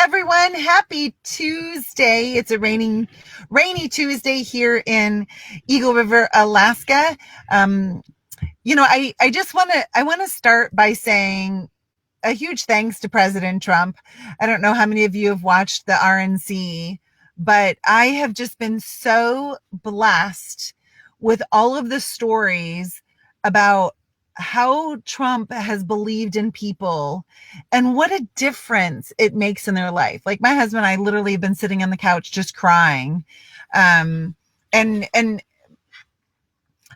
everyone. Happy Tuesday. It's a rainy Tuesday here in Eagle River, Alaska. I want to start by saying a huge thanks to President Trump. I don't know how many of you have watched the RNC, but I have just been so blessed with all of the stories about how Trump has believed in people and what a difference it makes in their life. Like my husband and I literally have been sitting on the couch just crying. Um, and and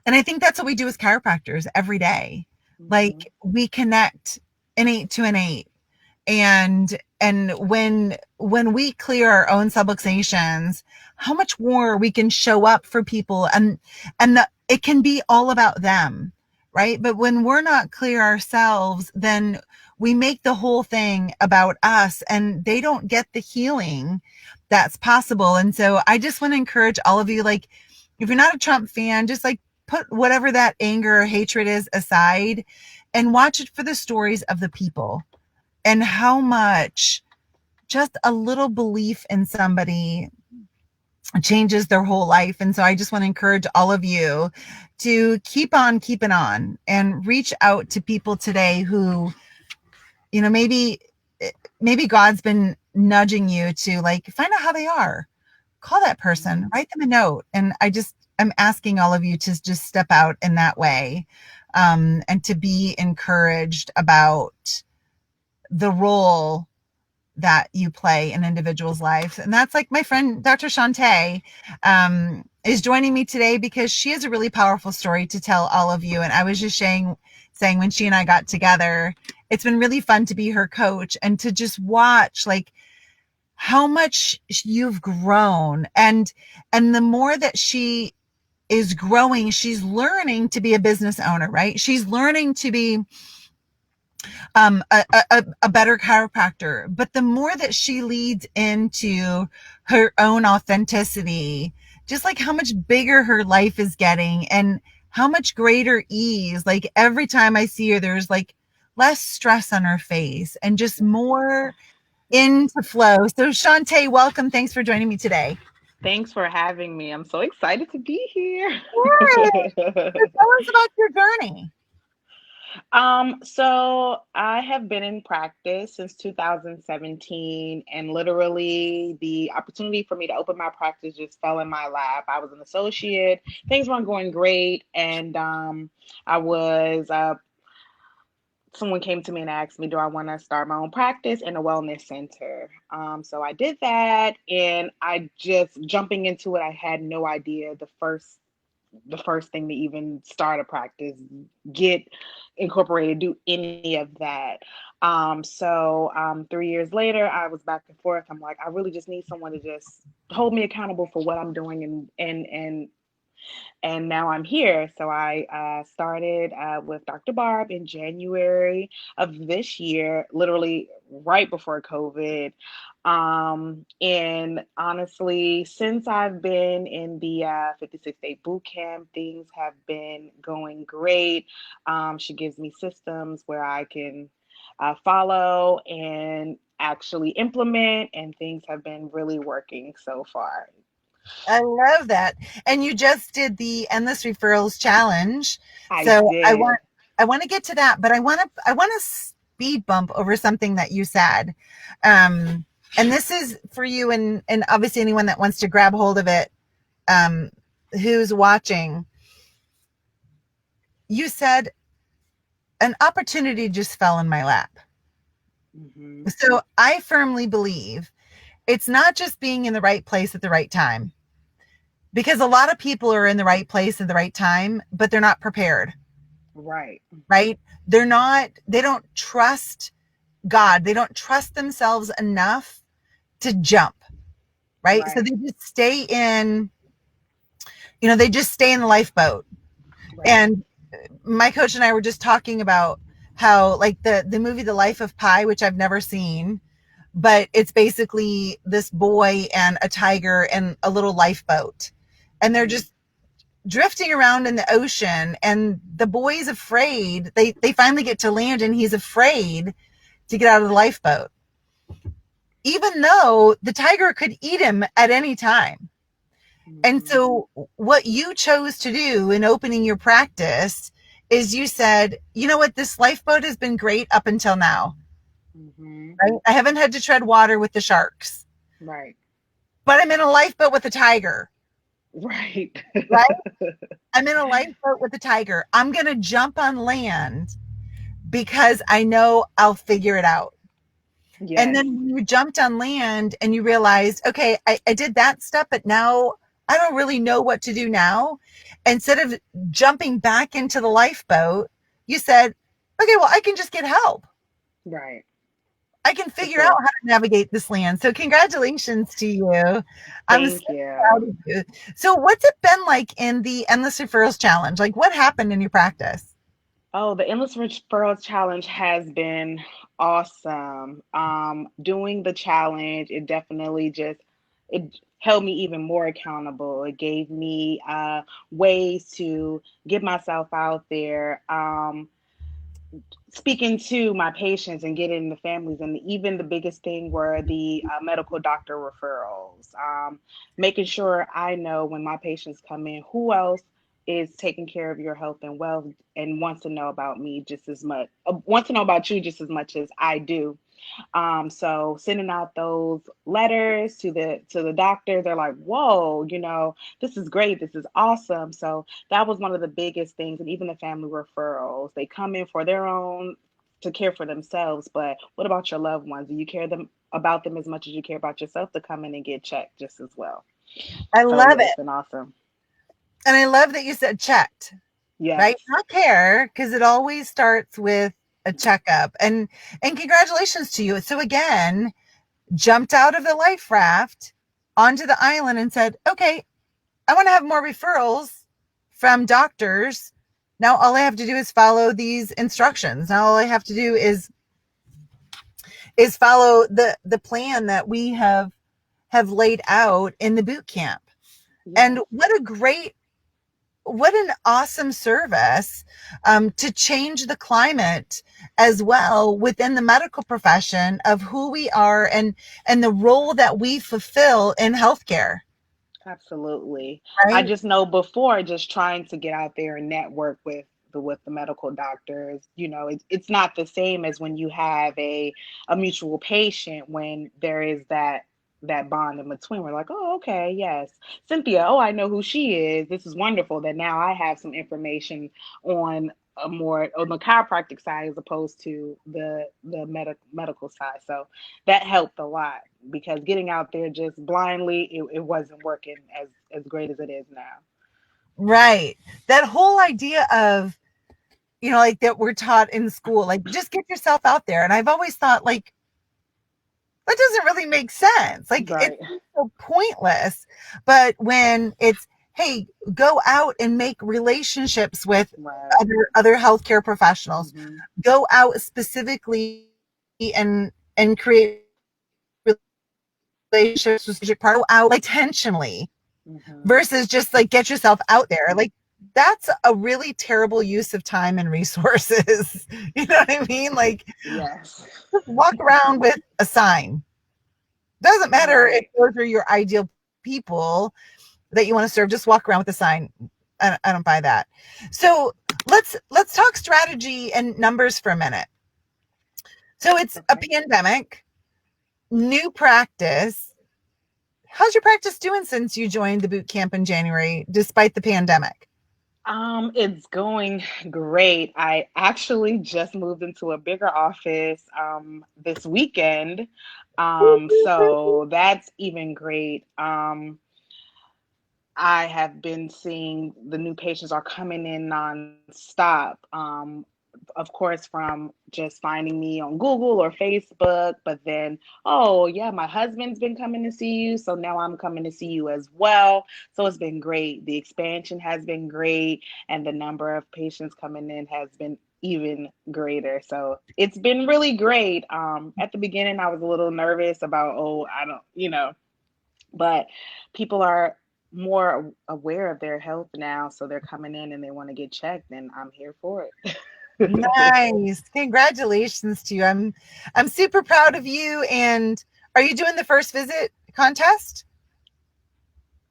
and I think that's what we do as chiropractors every day. Like we connect an 8 to an 8. And when we clear our own subluxations, how much more we can show up for people, it can be all about them, right? But when we're not clear ourselves, then we make the whole thing about us and they don't get the healing that's possible. And so I just want to encourage all of you, like, if you're not a Trump fan, just like put whatever that anger or hatred is aside and watch it for the stories of the people and how much just a little belief in somebody changes their whole life. And so I just want to encourage all of you to keep on keeping on and reach out to people today who, maybe God's been nudging you to like find out how they are. Call that person, write them a note. And I'm asking all of you to just step out in that way, and to be encouraged about the role that you play in individuals' lives. And that's like my friend, Dr. Chantay, is joining me today because she has a really powerful story to tell all of you. And I was just saying when she and I got together, it's been really fun to be her coach and to just watch like how much you've grown. And the more that she is growing, she's learning to be a business owner, right? She's learning to be a better chiropractor. But the more that she leads into her own authenticity, just like how much bigger her life is getting and how much greater ease. Like every time I see her, there's like less stress on her face and just more into flow. So Chantay, welcome. Thanks for joining me today. Thanks for having me. I'm so excited to be here. Yay. So tell us about your journey. So I have been in practice since 2017, and literally the opportunity for me to open my practice just fell in my lap. I was an associate, things weren't going great, and I was someone came to me and asked me, do I want to start my own practice in a wellness center? So I did that, and I just jumping into it, I had no idea the first thing to even start a practice, get incorporated, do any of that. 3 years later, I was back and forth. I'm like, I really just need someone to just hold me accountable for what I'm doing, and now I'm here. So I started with Dr. Barb in January of this year, literally right before COVID. And honestly, since I've been in the 56-day boot camp, things have been going great. She gives me systems where I can follow and actually implement, and things have been really working so far. I love that. And you just did the Endless Referrals Challenge. I So did. I want to get to that, but I want to speed bump over something that you said. And this is for you and obviously anyone that wants to grab hold of it, who's watching. You said an opportunity just fell in my lap. Mm-hmm. So I firmly believe it's not just being in the right place at the right time, because a lot of people are in the right place at the right time, but they're not prepared, Right. right? They don't trust God. They don't trust themselves enough to jump, right? So Right. they just stay in, they just stay in the lifeboat. Right. And my coach and I were just talking about how like the movie The Life of Pi, which I've never seen, but it's basically this boy and a tiger and a little lifeboat. And they're Mm-hmm. just drifting around in the ocean, and the boy's afraid. They finally get to land and he's afraid to get out of the lifeboat. even though the tiger could eat him at any time. And Mm-hmm. so, what you chose to do in opening your practice is you said, you know what, this lifeboat has been great up until now. Mm-hmm. Right? I haven't had to tread water with the sharks, Right. but I'm in a lifeboat with a tiger, Right. right? I'm in a lifeboat with a tiger. I'm going to jump on land because I know I'll figure it out. And Yes. then when you jumped on land and you realized, okay, I did that step, but now I don't really know what to do now. Instead of jumping back into the lifeboat, you said, okay, well, I can just get help. Right. I can For figure out sure. how to navigate this land. So, congratulations to you. I'm so Thank you. proud of you. So, what's it been like in the Endless Referrals Challenge? Like, what happened in your practice? Oh, the Endless Referrals Challenge has been awesome. Doing the challenge, it definitely just it held me even more accountable. It gave me ways to get myself out there. Speaking to my patients and getting the families, and even the biggest thing were the medical doctor referrals, making sure I know when my patients come in who else is taking care of your health and wealth and wants to know about me just as much, wants to know about you just as much as I do. So sending out those letters to the doctor, they're like, "Whoa, this is great. This is awesome." So that was one of the biggest things, and even the family referrals, they come in for their own to care for themselves, but what about your loved ones? Do you care them about them as much as you care about yourself to come in and get checked just as well? I So love yeah, it's it. been awesome. And I love that you said checked, right? Yes. Not care, because it always starts with a checkup. And congratulations to you. So again, jumped out of the life raft onto the island and said, okay, I want to have more referrals from doctors. Now all I have to do is follow these instructions. Now all I have to do is follow the plan that we have laid out in the boot camp. And Yes. what an awesome service, to change the climate as well within the medical profession of who we are and the role that we fulfill in healthcare, Absolutely. I right? just know before just trying to get out there and network with the medical doctors, it's not the same as when you have a mutual patient when there is that bond in between. We're like, oh, okay, yes. Cynthia, oh, I know who she is. This is wonderful that now I have some information on a more on the chiropractic side as opposed to the medical side. So that helped a lot because getting out there just blindly, it wasn't working as great as it is now. Right. That whole idea of, like that we're taught in school, like just get yourself out there. And I've always thought, like, that doesn't really make sense. Like, it's Right, so pointless. But when it's, hey, go out and make relationships with right. other healthcare professionals, Mm-hmm. go out specifically and create relationships with strategic partners, go out intentionally Mm-hmm. versus just like get yourself out there. Like, that's a really terrible use of time and resources. You know what I mean? Like, Yes. just walk around with a sign. Doesn't matter if Right. those are your ideal people that you want to serve. Just walk around with a sign. I don't buy that. So let's talk strategy and numbers for a minute. So it's a Okay. pandemic, new practice. How's your practice doing since you joined the boot camp in January, despite the pandemic? It's going great. I actually just moved into a bigger office this weekend. So that's even great. I have been seeing the new patients are coming in nonstop. Of course, from just finding me on Google or Facebook, but then, oh, yeah, my husband's been coming to see you. So now I'm coming to see you as well. So it's been great. The expansion has been great, and the number of patients coming in has been even greater. So it's been really great. At the beginning, I was a little nervous about, oh, I don't, but people are more aware of their health now, so they're coming in and they want to get checked, and I'm here for it. Nice. Congratulations to you. I'm super proud of you, and Are you doing the first visit contest?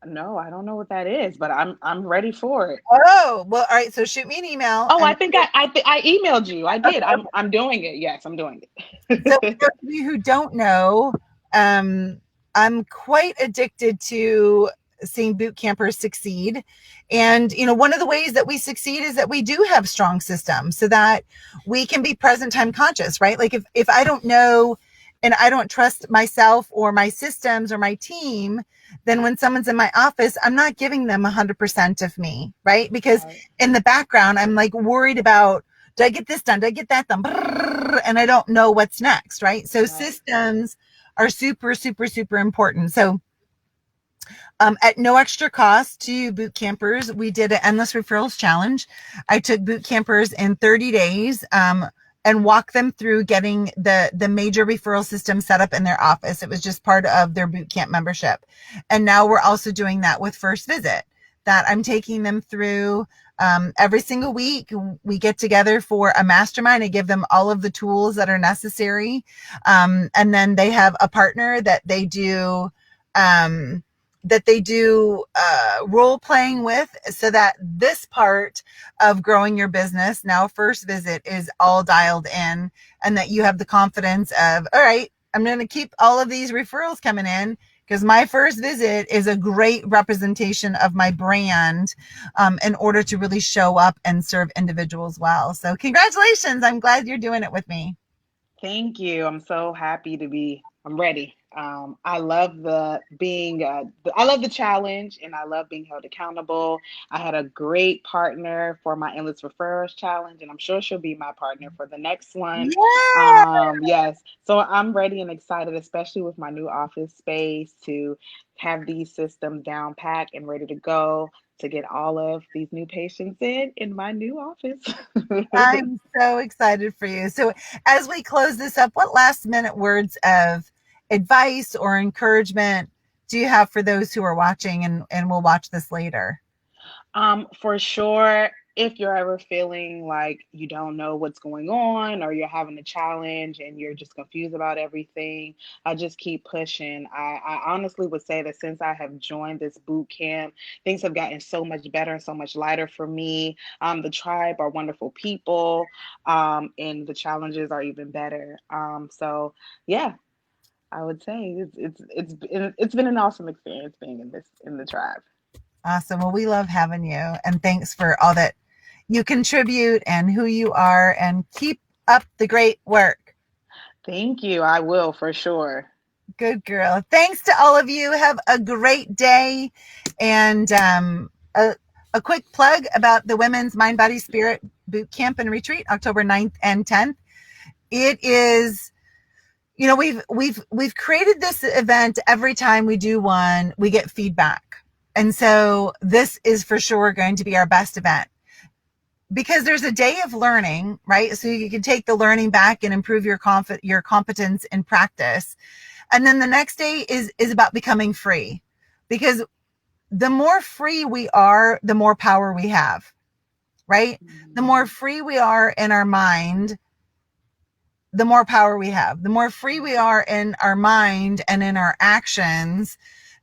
No, I don't know what that is, but I'm ready for it. Oh, well, all right. So shoot me an email Oh, and I emailed you. I did. okay. I'm doing it. Yes, I'm doing So, for it. those of you who don't know, um, I'm quite addicted to seeing boot campers succeed. And, one of the ways that we succeed is that we do have strong systems so that we can be present time conscious, right? Like if I don't know and I don't trust myself or my systems or my team, then when someone's in my office, I'm not giving them 100% of me, right? Because Right, in the background, I'm like worried about, did I get this done? Did I get that done? And I don't know what's next, right? So right. systems are super, super, super important. So at no extra cost to boot campers, we did an endless referrals challenge. I took boot campers in 30 days and walked them through getting the major referral system set up in their office. It was just part of their boot camp membership. And now we're also doing that with First Visit, that I'm taking them through every single week. We get together for a mastermind. I give them all of the tools that are necessary. And then they have a partner um, that they do role playing with, so that this part of growing your business, now First Visit, is all dialed in, and that you have the confidence of, all right, I'm going to keep all of these referrals coming in because my First Visit is a great representation of my brand, in order to really show up and serve individuals well. So congratulations. I'm glad you're doing it with me. Thank you. I'm so happy to be. I'm ready. I love I love the challenge, and I love being held accountable. I had a great partner for my endless referrals challenge, and I'm sure she'll be my partner for the next one. Yeah. Yes, so I'm ready and excited, especially with my new office space, to have these systems down pat and ready to go to get all of these new patients in my new office. I'm so excited for you. So, as we close this up, what last minute words of advice or encouragement do you have for those who are watching and will watch this later? For sure, if you're ever feeling like you don't know what's going on or you're having a challenge and you're just confused about everything, I just keep pushing. I honestly would say that since I have joined this boot camp, things have gotten so much better and so much lighter for me. The tribe are wonderful people, and the challenges are even better. So yeah, I would say it's been an awesome experience being in the tribe. Awesome. Well, we love having you. And thanks for all that you contribute and who you are. And keep up the great work. Thank you. I will for sure. Good girl. Thanks to all of you. Have a great day. And a quick plug about the Women's Mind, Body, Spirit Boot Camp and Retreat, October 9th and 10th. It is, we've created this event. Every time we do one, we get feedback. And so this is for sure going to be our best event, because there's a day of learning, right? So you can take the learning back and improve your competence in practice. And then the next day is about becoming free, because the more free we are, the more power we have, right? The more Mhm. free we are in our mind, the more power we have. The more free we are in our mind and in our actions,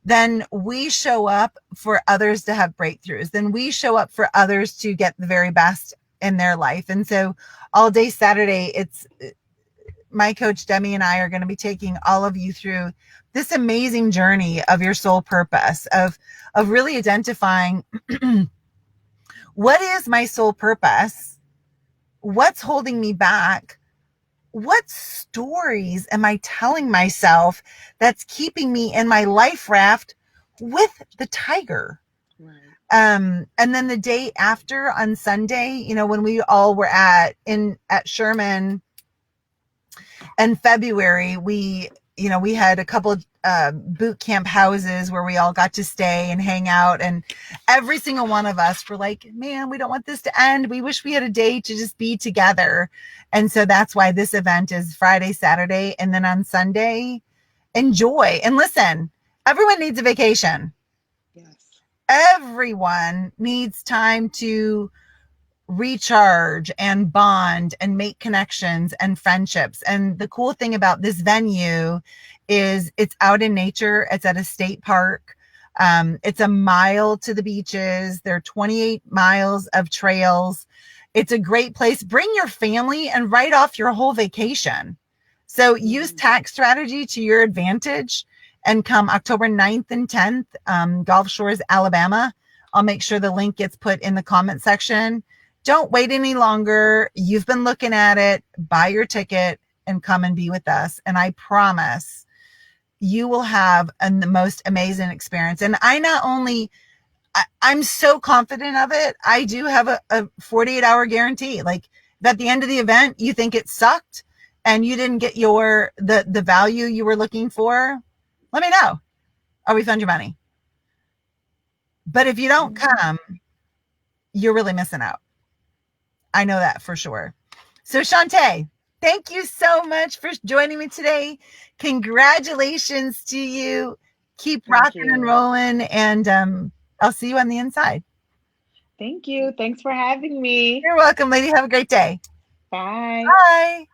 then we show up for others to have breakthroughs. Then we show up for others to get the very best in their life. And so all day Saturday, it's my coach Demi and I are going to be taking all of you through this amazing journey of your soul purpose, of really identifying what is my soul purpose, what's holding me back, what stories am I telling myself that's keeping me in my life raft with the tiger? Right. And then the day after on Sunday, when we all were at Sherman in February, we had a couple of boot camp houses where we all got to stay and hang out, and every single one of us were like, man, we don't want this to end. We wish we had a day to just be together. And so that's why this event is Friday, Saturday, and then on Sunday, enjoy. And listen, everyone needs a vacation. Yes. Everyone needs time to recharge and bond and make connections and friendships. And the cool thing about this venue is it's out in nature. It's at a state park. It's a mile to the beaches. There are 28 miles of trails. It's a great place. Bring your family and write off your whole vacation. So use Mm-hmm. tax strategy to your advantage and come October 9th and 10th, Gulf Shores, Alabama. I'll make sure the link gets put in the comment section. Don't wait any longer. You've been looking at it. Buy your ticket and come and be with us. And I promise you will have the most amazing experience. And I not only, I'm so confident of it. I do have a 48-hour guarantee. Like if at the end of the event, you think it sucked and you didn't get the value you were looking for, let me know. I'll refund your money. But if you don't come, you're really missing out. I know that for sure. So Chantay, thank you so much for joining me today. Congratulations to you. Keep Thank rocking and you. rolling, and I'll see you on the inside. Thank you. Thanks for having me. You're welcome, lady. Have a great day. Bye. Bye.